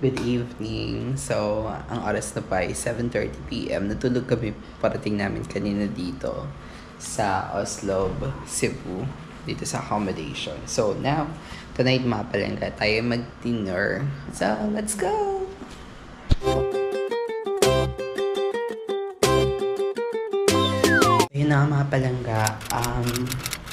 Good evening. So, ang oras na pa ay 7:30 PM. Natulog kami parating namin kanina dito sa Oslob, Cebu, dito sa accommodation. So, now, tonight mga palengka, tayo mag-dinner. So, let's go! Yun na mga palengka.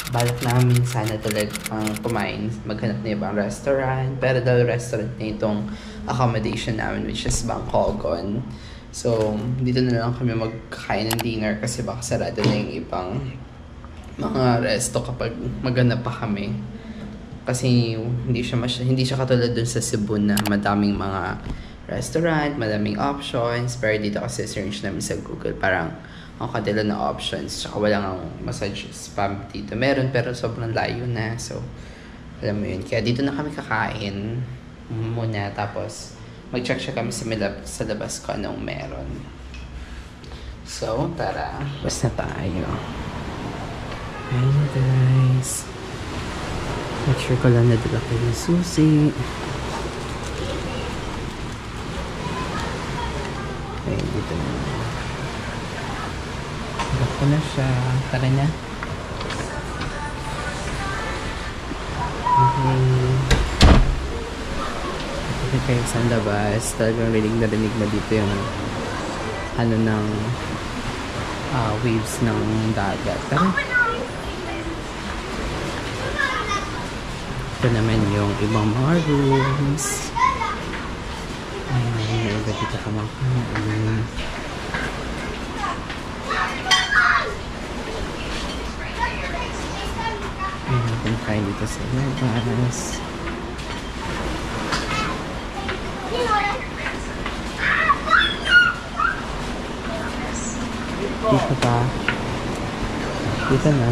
Balak namin sana talagang kumain, maghanap na ibang restaurant. Pero dahil restaurant na itong accommodation namin, which is Bangkogon. So, dito na lang kami magkain ng dinner kasi baka sarado na yung ibang mga resto kapag maghanap pa kami. Kasi hindi siya katulad dun sa Cebu na madaming mga restaurant, madaming options. Pero dito kasi search namin sa Google, parang ang kadila na options. Tsaka walang massage spam dito. Meron pero sobrang layo na. So, alam mo yun. Kaya dito na kami kakain muna. Tapos, mag-check kami sa labas ko anong meron. So, tara. Basta tayo. Ayun guys. Make sure ko lang nadala ko yung susi. Ayun, dito na. Ako na siya. Tara na. Okay. Ito kayo sa labas. Talagang rinig na rinig mo dito yung ano ng waves ng dagat. Tara. Ito naman yung ibang mga rooms. Ayun, may iba dito kumakain. Ayan, kain dito sa labas. Dito pa. Dito na.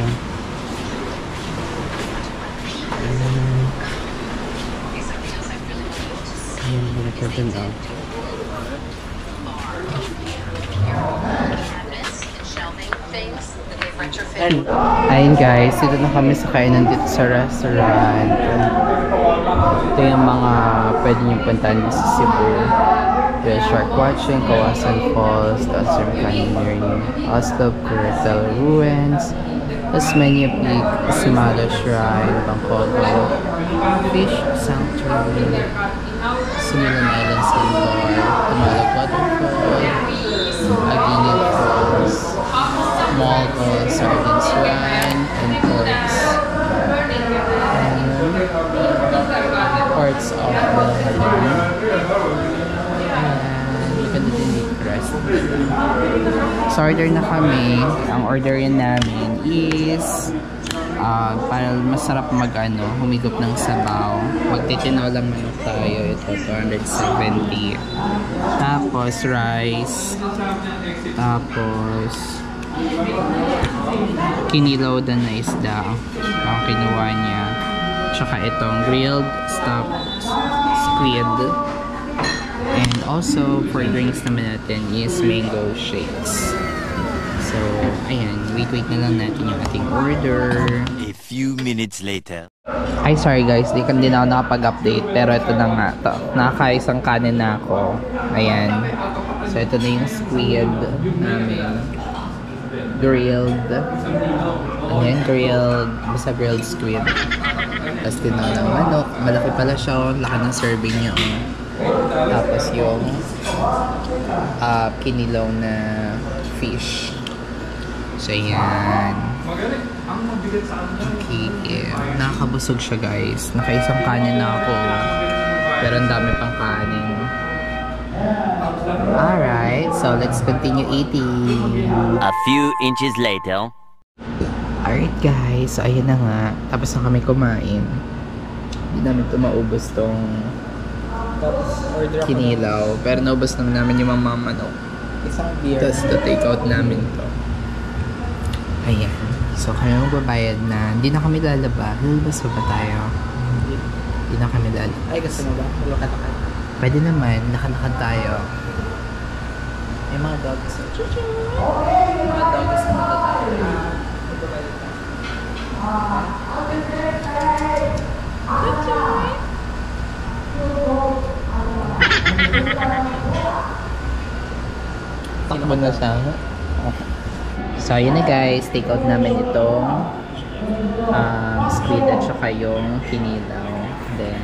Ayan, binagkabin daw. Ayun guys, dito na kami sa kainan dito sa restaurant. Ito yung mga pwede nyo puntahan dito sa Cebu. There's shark watching, Kawasan Falls, Tasrim Canyoneering, Oslob, Curatel Ruins, Tasmania Peak, Simalo Shrine, Bangkogon, Fish Sanctuary, Similan Island Sandbar, Tumalog Waterfall, Aguinid Falls, Malgo, Sardine Swan, and Ports. Parts of Belhalim. And you can do the rest. So order na kami. Ang orderin namin is para masarap humigop ng sabaw. Magtitinolang manok tayo. Ito, 270. Tapos rice. Tapos kinilaw na isda ang kinuha niya, tsaka itong grilled stuffed squid, and also for drinks naman natin is mango shakes. So ayan, wait na lang natin yung ating order. A few minutes later. Ay, sorry guys, di ako nakapag-update, pero ito na nga to, nakakaisang kanin na ako. Ayan, so ito na yung squid namin, grilled. Ayan, basta grilled squid. Tapos tinolang manok. Malaki pala siya. Laki ng serving niya. Tapos yung kinilaw na fish. So, ayan. Okay. Nakakabusog siya guys. Nakaisang kanin na ako. Pero ang dami pang kanin. Alright, so let's continue eating. A few inches later. Alright guys, so ayan na nga. Tapos na kami kumain. Hindi namin ito maubos tong kinilaw. Pero naubos naman namin yung mga manok. Isang beer. Tapos ito take out namin to. Ayan. So kaya magbabayad na. Hindi na kami lalaba. Lalabas ba tayo? Hindi na kami lalaba. Ay, gusto mo ba? Lakad-lakad. Pwede naman. Lakad-lakad tayo. May mga dogs. Mga dogs na tayo. Takbo na siya. So, yun na guys. Take out namin itong squid at saka yung kinilaw. Then,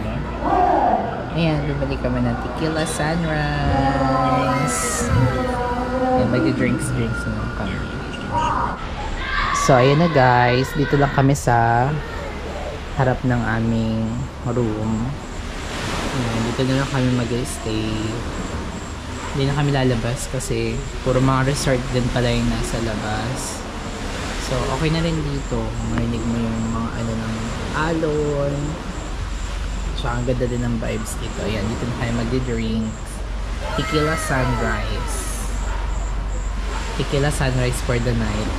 ayan, bumalik kami ng tequila sunrise. Ayan, magdi-drinks na kami. So, ayan na guys. Dito lang kami sa harap ng aming room. Ayan, dito na lang kami mag-stay. Hindi na kami lalabas kasi puro mga resort din pala yung nasa labas. So, okay na rin dito. Marinig mo yung mga ano ng alon. So, ang ganda din ng vibes dito. Ayan, dito na kayo magdi-drink. Tequila sunrise. Tequila sunrise for the night.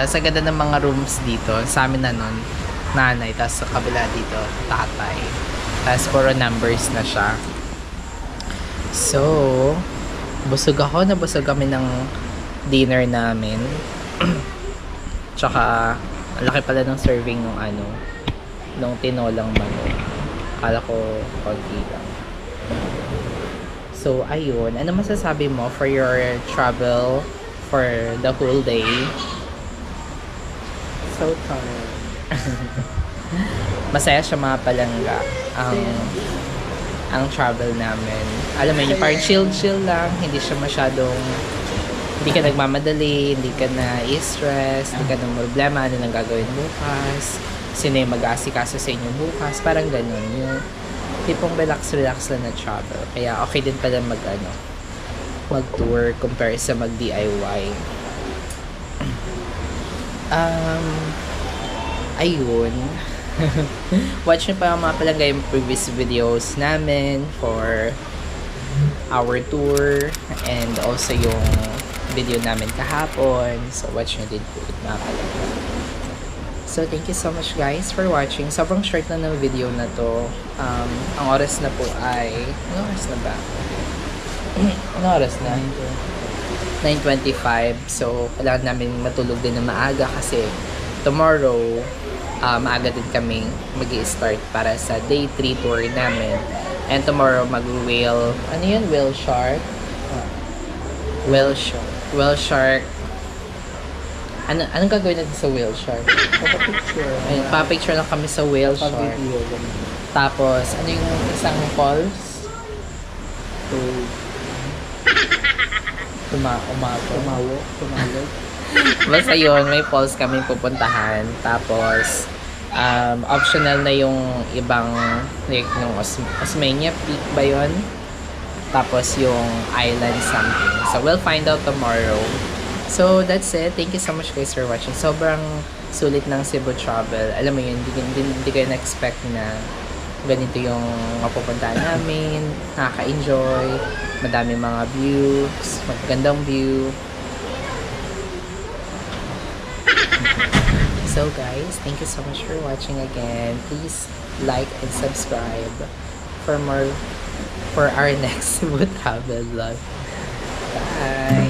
Sa ganda ng mga rooms dito. Sa amin na nun, nanay. Tapos sa kabila dito, tatay. Tapos puro numbers na siya. So, busog ako. Nabusog kami ng dinner namin. Tsaka, ang laki pala ng serving nung ano, nung tinolang manok. Akala ko konti lang. So, ayun. Ano masasabi mo for your travel for the whole day? So tired. Masaya siya mga palangga ang travel namin. Alam mo yun, parang chill lang, hindi siya masyadong, hindi ka nagmamadali, hindi ka na i-stress, hindi ka na problema, ano nang gagawin bukas, sino yung mag-aasikaso sa inyo bukas, parang ganun, yung tipong relax lang na travel. Kaya okay din pala mag-tour compare sa mag-DIY. Ayun. Watch nyo pa mga palangga yung previous videos namin for our tour and also yung video namin kahapon. So watch nyo din po mga palangga. So thank you so much guys for watching. Sobrang short na ng video na to. Ang oras na po ay... Ano oras na ba? Ano oras na? 9:25. So kailangan namin matulog din na maaga kasi tomorrow maaga din kami mag-i-start para sa day 3 tour namin. And tomorrow mag-whale, ano yun? Whale shark? Whale shark. Anong gagawin natin sa whale shark? Papa-picture. Ayun, pa-picture lang kami sa whale shark. Papa-video. Tapos, ano yung isang falls? Tumawag. Basta yun, may falls kami pupuntahan. Tapos, optional na yung ibang, like, yung Osmeña Peak ba yun? Tapos yung island something. So, we'll find out tomorrow. So, that's it. Thank you so much guys for watching. Sobrang sulit ng Cebu travel. Alam mo yun, hindi kayo na-expect na ganito yung mapupuntahan namin. Nakaka-enjoy. Madami mga views. Magandang view. So guys, thank you so much for watching again. Please like and subscribe for our next Cebu travel vlog. Bye!